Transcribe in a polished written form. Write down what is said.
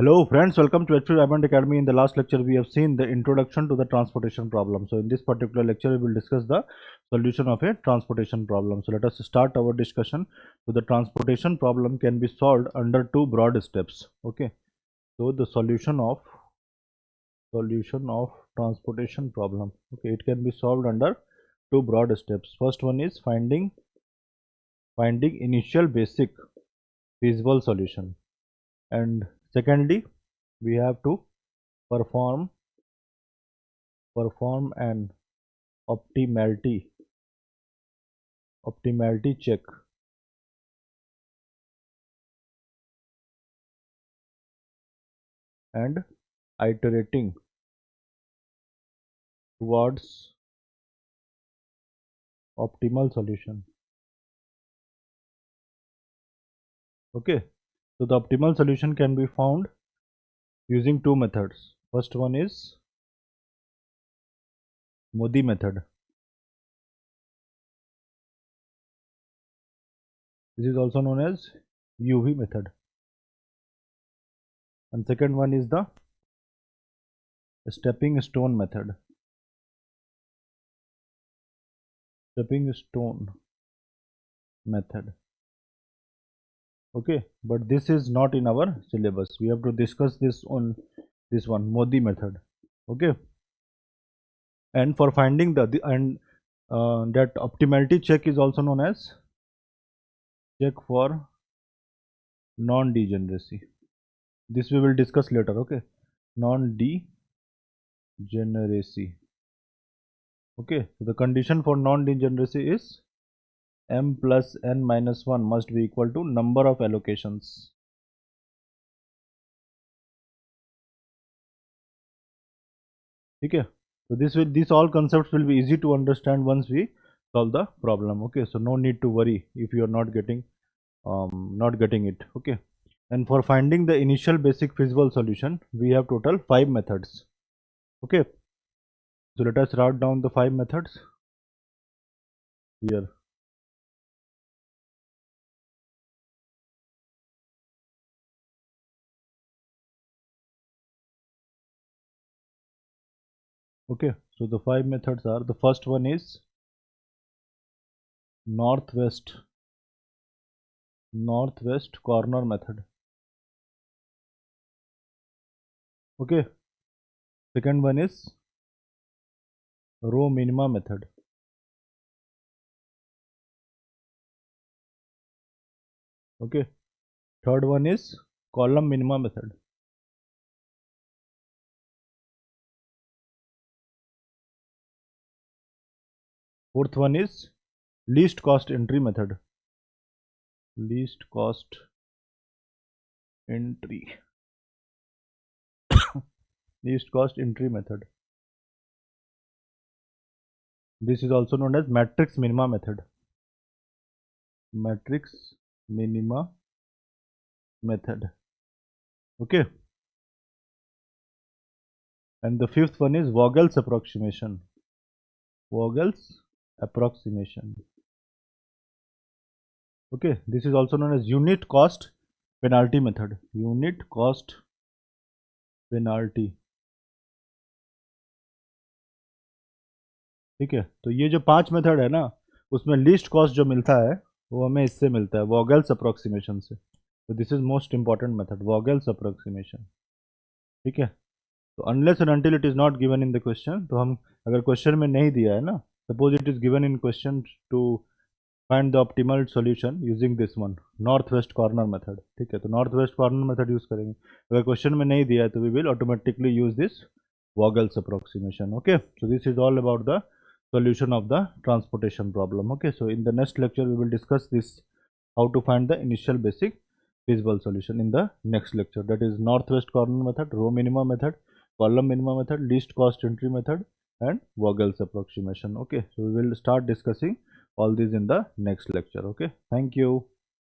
Hello friends, welcome to HP Diamond Academy. In the last lecture we have seen the introduction to the transportation problem. So in this particular lecture we will discuss the solution of a transportation problem. So let us start our discussion. So the transportation problem can be solved under two broad steps. Okay. So the solution of transportation problem. Okay, it can be solved under two broad steps. First one is finding initial basic feasible solution, and secondly we have to perform an optimality check and iterating towards optimal solution. Okay, so the optimal solution can be found using two methods. First one is Modi method. This is also known as UV method. And second one is the stepping stone method. Okay, but this is not in our syllabus. We have to discuss this on this one, Modi method. Okay, and for finding that optimality check is also known as check for non-degeneracy. This we will discuss later. Okay, non-degeneracy. Okay, so the condition for non-degeneracy is m plus n minus 1 must be equal to number of allocations. Okay, so these all concepts will be easy to understand once we solve the problem. Okay, so no need to worry if you are not getting it. Okay, and for finding the initial basic feasible solution we have total 5 methods. Okay, so let us write down the 5 methods here. Okay, so the 5 methods are, the first one is northwest corner method. Okay, second one is row minima method. Okay, third one is column minima method. Fourth one is least cost entry method. Least cost entry method. This is also known as matrix minima method. Okay, and the fifth one is Vogel's approximation. Okay, this is also known as unit cost penalty method. ठीक है, तो ये जो 5 method है ना, उसमें least cost जो मिलता है वो हमें इससे मिलता है, वॉगल्स अप्रोक्सीमेशन से. तो this is most important method, Vogel's approximation. ठीक है, तो unless and until it is not given in the question, तो हम अगर क्वेश्चन में नहीं दिया है ना, suppose it is given in question to find the optimal solution using this one, north west corner method. ठीक है, तो north west corner method use करेंगे. अगर क्वेश्चन में नहीं दिया है तो we will automatically use this Vogel's approximation. Okay, so this is all about the solution of the transportation problem. Okay, so in the next lecture we will discuss this, how to find the initial basic feasible solution in the next lecture, that is northwest corner method, row minima method, column minima method, least cost entry method, and Vogel's approximation. Okay, so we will start discussing all these in the next lecture. Okay, thank you.